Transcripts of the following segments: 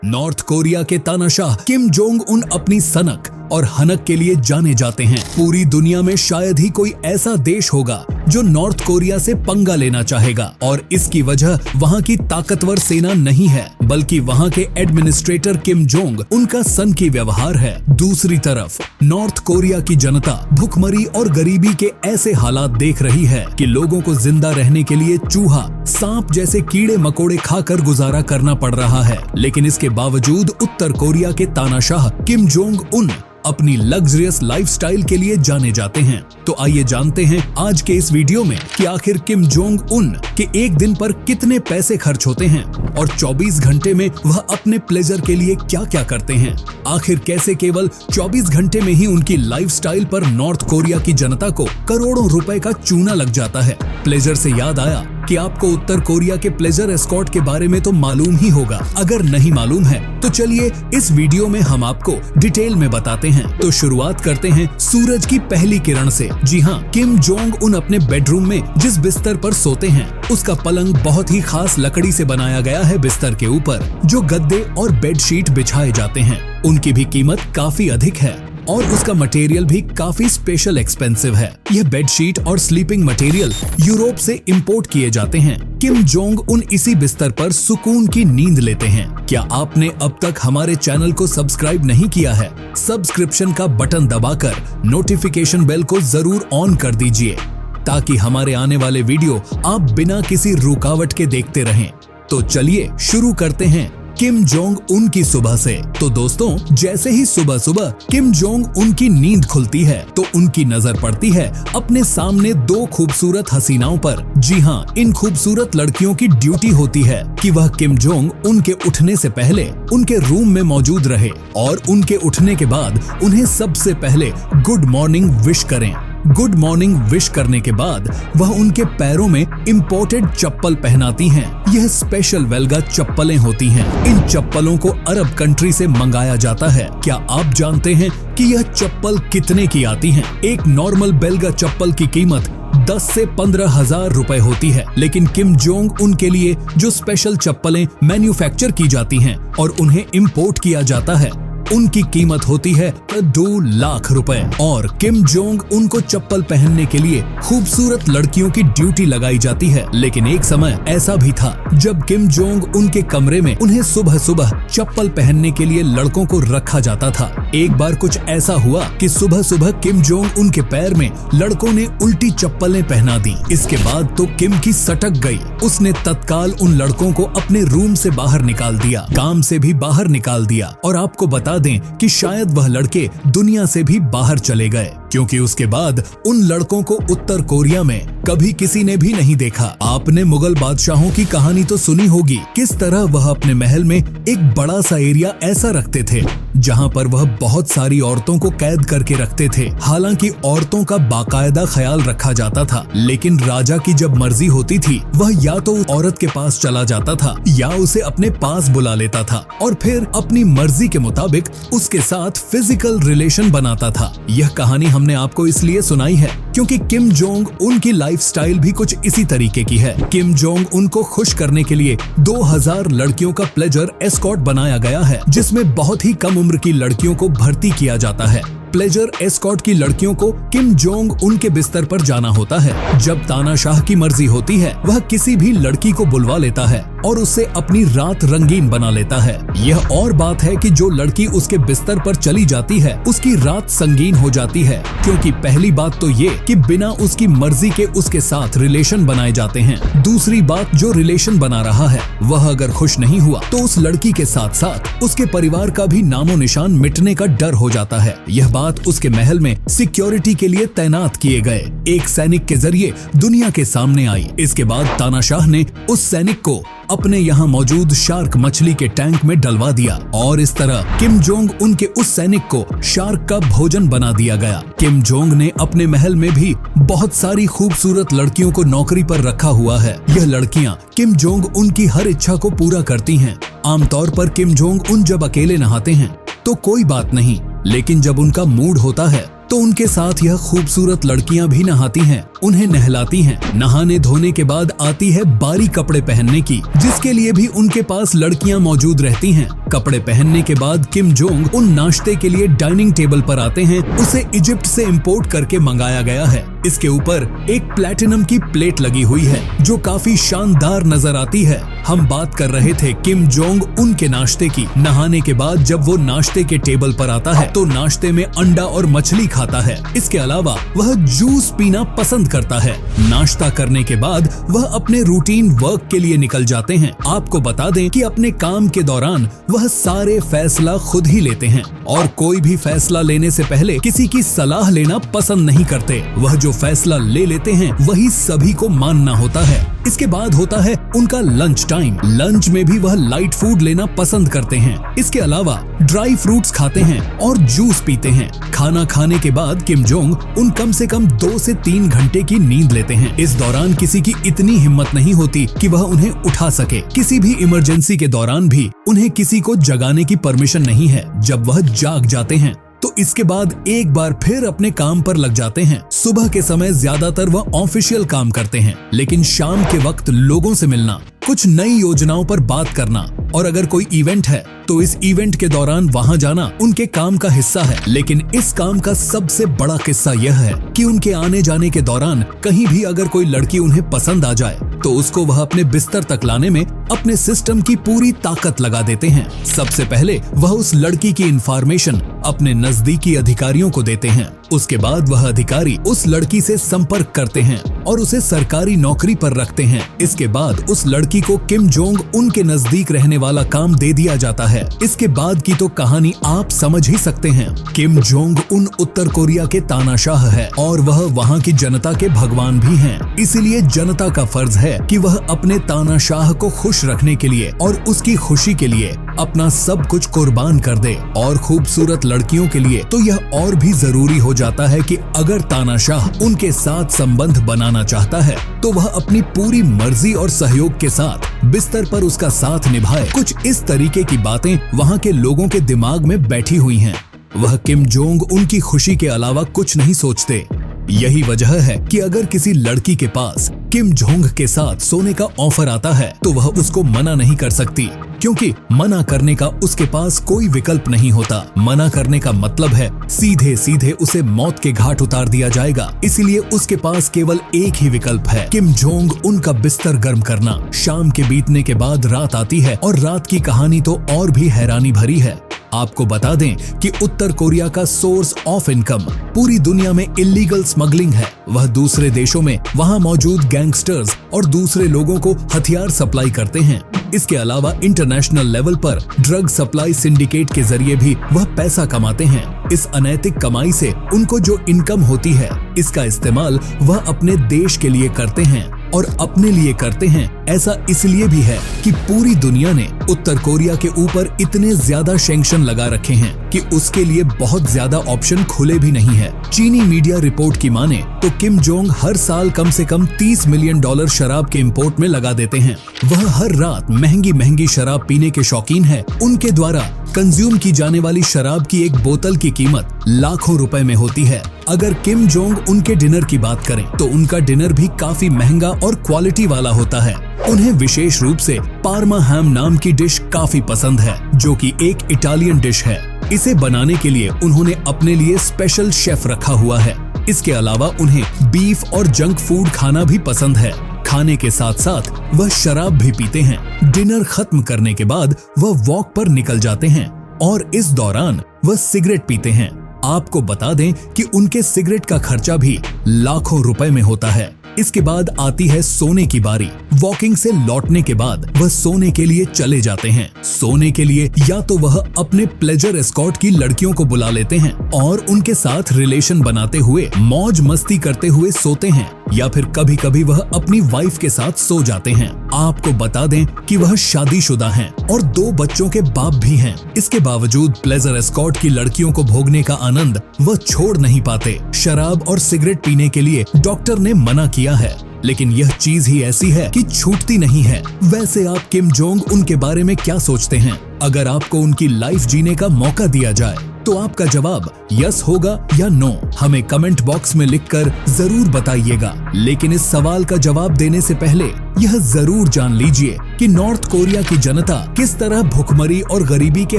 North Korea के तानाशाह Kim Jong Un अपनी सनक और हनक के लिए जाने जाते हैं। पूरी दुनिया में शायद ही कोई ऐसा देश होगा जो नॉर्थ कोरिया से पंगा लेना चाहेगा, और इसकी वजह वहाँ की ताकतवर सेना नहीं है, बल्कि वहाँ के एडमिनिस्ट्रेटर किम जोंग उनका सन की व्यवहार है। दूसरी तरफ नॉर्थ कोरिया की जनता भुखमरी और गरीबी के ऐसे हालात देख रही है कि लोगों को जिंदा रहने के लिए चूहा, सांप जैसे कीड़े मकोड़े खाकर गुजारा करना पड़ रहा है। लेकिन इसके बावजूद उत्तर कोरिया के तानाशाह किम जोंग उन अपनी लग्जरियस लाइफस्टाइल के लिए जाने जाते हैं। तो आइए जानते हैं आज के इस वीडियो में कि आखिर किम जोंग उन के एक दिन पर कितने पैसे खर्च होते हैं और 24 घंटे में वह अपने प्लेजर के लिए क्या क्या करते हैं। आखिर कैसे केवल 24 घंटे में ही उनकी लाइफस्टाइल पर नॉर्थ कोरिया की जनता को करोड़ों रुपए का चूना लग जाता है। प्लेजर से याद आया कि आपको उत्तर कोरिया के प्लेजर एस्कॉर्ट के बारे में तो मालूम ही होगा। अगर नहीं मालूम है तो चलिए इस वीडियो में हम आपको डिटेल में बताते हैं। तो शुरुआत करते हैं सूरज की पहली किरण से। जी हाँ, किम जोंग उन अपने बेडरूम में जिस बिस्तर पर सोते हैं उसका पलंग बहुत ही खास लकड़ी से बनाया गया है। बिस्तर के ऊपर जो गद्दे और बेडशीट बिछाए जाते हैं उनकी भी कीमत काफी अधिक है और उसका मटेरियल भी काफी स्पेशल एक्सपेंसिव है। यह बेडशीट और स्लीपिंग मटेरियल यूरोप से इंपोर्ट किए जाते हैं। किम जोंग उन इसी बिस्तर पर सुकून की नींद लेते हैं। क्या आपने अब तक हमारे चैनल को सब्सक्राइब नहीं किया है? सब्सक्रिप्शन का बटन दबाकर नोटिफिकेशन बेल को जरूर ऑन कर दीजिए ताकि हमारे आने वाले वीडियो आप बिना किसी रुकावट के देखते रहें। तो चलिए शुरू करते हैं किम जोंग उन की सुबह से। तो दोस्तों, जैसे ही सुबह सुबह किम जोंग उन की नींद खुलती है तो उनकी नजर पड़ती है अपने सामने दो खूबसूरत हसीनाओं पर। जी हाँ, इन खूबसूरत लड़कियों की ड्यूटी होती है कि वह किम जोंग उनके उठने से पहले उनके रूम में मौजूद रहे और उनके उठने के बाद उन्हें सबसे पहले गुड मॉर्निंग विश करें। गुड मॉर्निंग विश करने के बाद वह उनके पैरों में इंपोर्टेड चप्पल पहनाती हैं। यह स्पेशल वेल्गा चप्पलें होती हैं। इन चप्पलों को अरब कंट्री से मंगाया जाता है। क्या आप जानते हैं कि यह चप्पल कितने की आती हैं? एक नॉर्मल बेल्गा चप्पल की कीमत 10 से 15 हजार रुपए होती है, लेकिन किम जोंग उनके लिए जो स्पेशल चप्पलें मैन्युफैक्चर की जाती हैं और उन्हें इंपोर्ट किया जाता है उनकी कीमत होती है 2 लाख रुपए। और किम जोंग उनको चप्पल पहनने के लिए खूबसूरत लड़कियों की ड्यूटी लगाई जाती है। लेकिन एक समय ऐसा भी था जब किम जोंग उनके कमरे में उन्हें सुबह सुबह चप्पल पहनने के लिए लड़कों को रखा जाता था। एक बार कुछ ऐसा हुआ कि सुबह सुबह किम जोंग उनके पैर में लड़कों ने उल्टी चप्पलें पहना दी। इसके बाद तो किम की सटक गई। उसने तत्काल उन लड़कों को अपने रूम से बाहर निकाल दिया, काम से भी बाहर निकाल दिया। और आपको बता दें कि शायद वह लड़के दुनिया से भी बाहर चले गए, क्योंकि उसके बाद उन लड़कों को उत्तर कोरिया में कभी किसी ने भी नहीं देखा। आपने मुगल बादशाहों की कहानी तो सुनी होगी, किस तरह वह अपने महल में एक बड़ा सा एरिया ऐसा रखते थे जहां पर वह बहुत सारी औरतों को कैद करके रखते थे। हालांकि औरतों का बाकायदा ख्याल रखा जाता था, लेकिन राजा की जब मर्जी होती थी वह या तो औरत के पास चला जाता था या उसे अपने पास बुला लेता था और फिर अपनी मर्जी के मुताबिक उसके साथ फिजिकल रिलेशन बनाता था। यह कहानी हमने आपको इसलिए सुनाई है क्योंकि किम जोंग उनकी लाइफस्टाइल भी कुछ इसी तरीके की है। किम जोंग उनको खुश करने के लिए 2000 लड़कियों का प्लेजर एस्कॉर्ट बनाया गया है, जिसमें बहुत ही कम उम्र की लड़कियों को भर्ती किया जाता है। प्लेजर एस्कॉर्ट की लड़कियों को किम जोंग उनके बिस्तर पर जाना होता है। जब तानाशाह की मर्जी होती है वह किसी भी लड़की को बुलवा लेता है और उससे अपनी रात रंगीन बना लेता है। यह और बात है कि जो लड़की उसके बिस्तर पर चली जाती है उसकी रात संगीन हो जाती है, क्योंकि पहली बात तो ये कि बिना उसकी मर्जी के उसके साथ रिलेशन बनाए जाते हैं। दूसरी बात, जो रिलेशन बना रहा है वह अगर खुश नहीं हुआ तो उस लड़की के साथ साथ उसके परिवार का भी नामो निशान मिटने का डर हो जाता है। यह बात उसके महल में सिक्योरिटी के लिए तैनात किए गए एक सैनिक के जरिए दुनिया के सामने आई। इसके बाद तानाशाह ने उस सैनिक को अपने यहाँ मौजूद शार्क मछली के टैंक में डलवा दिया और इस तरह किम जोंग उनके उस सैनिक को शार्क का भोजन बना दिया गया। किम जोंग ने अपने महल में भी बहुत सारी खूबसूरत लड़कियों को नौकरी पर रखा हुआ है। यह लड़कियाँ किम जोंग उनकी हर इच्छा को पूरा करती हैं। आमतौर पर किम जोंग उन जब अकेले नहाते हैं तो कोई बात नहीं, लेकिन जब उनका मूड होता है तो उनके साथ यह खूबसूरत लड़कियां भी नहाती हैं, उन्हें नहलाती हैं। नहाने धोने के बाद आती है बारी कपड़े पहनने की, जिसके लिए भी उनके पास लड़कियां मौजूद रहती हैं। कपड़े पहनने के बाद किम जोंग उन नाश्ते के लिए डाइनिंग टेबल पर आते हैं। उसे इजिप्ट से इंपोर्ट करके मंगाया गया है। इसके ऊपर एक प्लैटिनम की प्लेट लगी हुई है जो काफी शानदार नजर आती है। हम बात कर रहे थे किम जोंग उन के नाश्ते की। नहाने के बाद जब वो नाश्ते के टेबल पर आता है तो नाश्ते में अंडा और मछली खाता है। इसके अलावा वह जूस पीना पसंद करता है। नाश्ता करने के बाद वह अपने रूटीन वर्क के लिए निकल जाते हैं। आपको बता दें कि अपने काम के दौरान वह सारे फैसला खुद ही लेते हैं और कोई भी फैसला लेने से पहले किसी की सलाह लेना पसंद नहीं करते। वह जो फैसला ले लेते हैं वही सभी को मानना होता है। इसके बाद होता है उनका लंच टाइम। लंच में भी वह लाइट फूड लेना पसंद करते हैं। इसके अलावा ड्राई फ्रूट्स खाते हैं और जूस पीते हैं। खाना खाने के बाद किम जोंग उन कम से कम 2 से 3 घंटे की नींद लेते हैं। इस दौरान किसी की इतनी हिम्मत नहीं होती कि वह उन्हें उठा सके। किसी भी इमरजेंसी के दौरान भी उन्हें किसी को जगाने की परमिशन नहीं है। जब वह जाग जाते हैं तो इसके बाद एक बार फिर अपने काम पर लग जाते हैं। सुबह के समय ज्यादातर वह ऑफिशियल काम करते हैं, लेकिन शाम के वक्त लोगों से मिलना, कुछ नई योजनाओं पर बात करना और अगर कोई इवेंट है तो इस इवेंट के दौरान वहां जाना उनके काम का हिस्सा है। लेकिन इस काम का सबसे बड़ा किस्सा यह है कि उनके आने जाने के दौरान कहीं भी अगर कोई लड़की उन्हें पसंद आ जाए तो उसको वह अपने बिस्तर तक लाने में अपने सिस्टम की पूरी ताकत लगा देते हैं। सबसे पहले वह उस लड़की की इंफॉर्मेशन अपने नजदीकी अधिकारियों को देते हैं। उसके बाद वह अधिकारी उस लड़की से संपर्क करते हैं और उसे सरकारी नौकरी पर रखते हैं। इसके बाद उस लड़की को किम जोंग उनके नजदीक रहने वाला काम दे दिया जाता है। इसके बाद की तो कहानी आप समझ ही सकते हैं। किम जोंग उन उत्तर कोरिया के तानाशाह है और वह वहाँ की जनता के भगवान भी हैं। इसीलिए जनता का फर्ज है कि वह अपने तानाशाह को खुश रखने के लिए और उसकी खुशी के लिए अपना सब कुछ कुर्बान कर दे। और खूबसूरत लड़कियों के लिए तो यह और भी जरूरी हो जाता है कि अगर तानाशाह उनके साथ संबंध बनाना चाहता है तो वह अपनी पूरी मर्जी और सहयोग के साथ बिस्तर पर उसका साथ निभाए। कुछ इस तरीके की बातें वहाँ के लोगों के दिमाग में बैठी हुई हैं। वह किम जोंग उनकी खुशी के अलावा कुछ नहीं सोचते। यही वजह है कि अगर किसी लड़की के पास किम जोंग के साथ सोने का ऑफर आता है तो वह उसको मना नहीं कर सकती, क्योंकि मना करने का उसके पास कोई विकल्प नहीं होता। मना करने का मतलब है सीधे सीधे उसे मौत के घाट उतार दिया जाएगा। इसलिए उसके पास केवल एक ही विकल्प है, किम जोंग उनका बिस्तर गर्म करना। शाम के बीतने के बाद रात आती है और रात की कहानी तो और भी हैरानी भरी है। आपको बता दें कि उत्तर कोरिया का सोर्स ऑफ इनकम पूरी दुनिया में इलीगल स्मगलिंग है। वह दूसरे देशों में वहां मौजूद गैंगस्टर्स और दूसरे लोगों को हथियार सप्लाई करते हैं। इसके अलावा इंटरनेशनल लेवल पर ड्रग सप्लाई सिंडिकेट के जरिए भी वह पैसा कमाते हैं। इस अनैतिक कमाई से उनको जो इनकम होती है, इसका इस्तेमाल वह अपने देश के लिए करते हैं और अपने लिए करते हैं। ऐसा इसलिए भी है कि पूरी दुनिया ने उत्तर कोरिया के ऊपर इतने ज्यादा सैंक्शन लगा रखे हैं कि उसके लिए बहुत ज्यादा ऑप्शन खुले भी नहीं है। चीनी मीडिया रिपोर्ट की माने तो किम जोंग हर साल कम से कम $30 मिलियन शराब के इंपोर्ट में लगा देते हैं। वह हर रात महंगी महंगी शराब पीने के शौकीन है। उनके द्वारा कंज्यूम की जाने वाली शराब की एक बोतल की कीमत लाखों रुपए में होती है। अगर किम जोंग उनके डिनर की बात करें तो उनका डिनर भी काफी महंगा और क्वालिटी वाला होता है। उन्हें विशेष रूप से पार्मा हैम नाम की डिश काफी पसंद है, जो कि एक इटालियन डिश है। इसे बनाने के लिए उन्होंने अपने लिए स्पेशल शेफ रखा हुआ है। इसके अलावा उन्हें बीफ और जंक फूड खाना भी पसंद है। खाने के साथ साथ वह शराब भी पीते हैं। डिनर खत्म करने के बाद वह वॉक पर निकल जाते हैं और इस दौरान वह सिगरेट पीते हैं। आपको बता दें कि उनके सिगरेट का खर्चा भी लाखों रुपए में होता है। इसके बाद आती है सोने की बारी। वॉकिंग से लौटने के बाद वह सोने के लिए चले जाते हैं। सोने के लिए या तो वह अपने प्लेजर एस्कॉर्ट की लड़कियों को बुला लेते हैं और उनके साथ रिलेशन बनाते हुए मौज मस्ती करते हुए सोते हैं, या फिर कभी कभी वह अपनी वाइफ के साथ सो जाते हैं। आपको बता दें कि वह शादीशुदा हैं और 2 बच्चों के बाप भी हैं। इसके बावजूद प्लेजर एस्कॉर्ट की लड़कियों को भोगने का आनंद वह छोड़ नहीं पाते। शराब और सिगरेट पीने के लिए डॉक्टर ने मना किया है, लेकिन यह चीज ही ऐसी है कि छूटती नहीं है। वैसे आप किम जोंग उनके बारे में क्या सोचते हैं? अगर आपको उनकी लाइफ जीने का मौका दिया जाए तो तो आपका जवाब यस होगा या नो, हमें कमेंट बॉक्स में लिखकर जरूर बताइएगा। लेकिन इस सवाल का जवाब देने से पहले यह जरूर जान लीजिए कि नॉर्थ कोरिया की जनता किस तरह भुखमरी और गरीबी के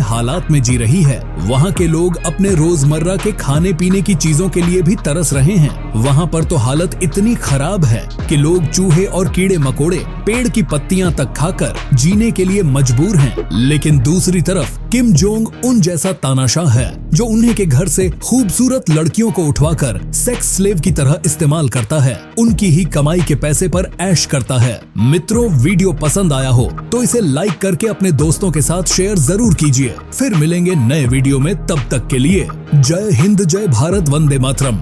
हालात में जी रही है। वहाँ के लोग अपने रोजमर्रा के खाने पीने की चीजों के लिए भी तरस रहे हैं। वहाँ पर तो हालत इतनी खराब है कि लोग चूहे और कीड़े मकोड़े, पेड़ की पत्तियां तक खाकर जीने के लिए मजबूर हैं। लेकिन दूसरी तरफ किम जोंग उन जैसा तानाशाह है जो उन्हीं के घर से खूबसूरत लड़कियों को उठवाकर सेक्स स्लेव की तरह इस्तेमाल करता है, उनकी ही कमाई के पैसे पर ऐश करता है। मित्रों, वीडियो पसंद आया हो तो इसे लाइक करके अपने दोस्तों के साथ शेयर जरूर कीजिए। फिर मिलेंगे नए वीडियो में, तब तक के लिए जय हिंद, जय भारत, वंदे मातरम।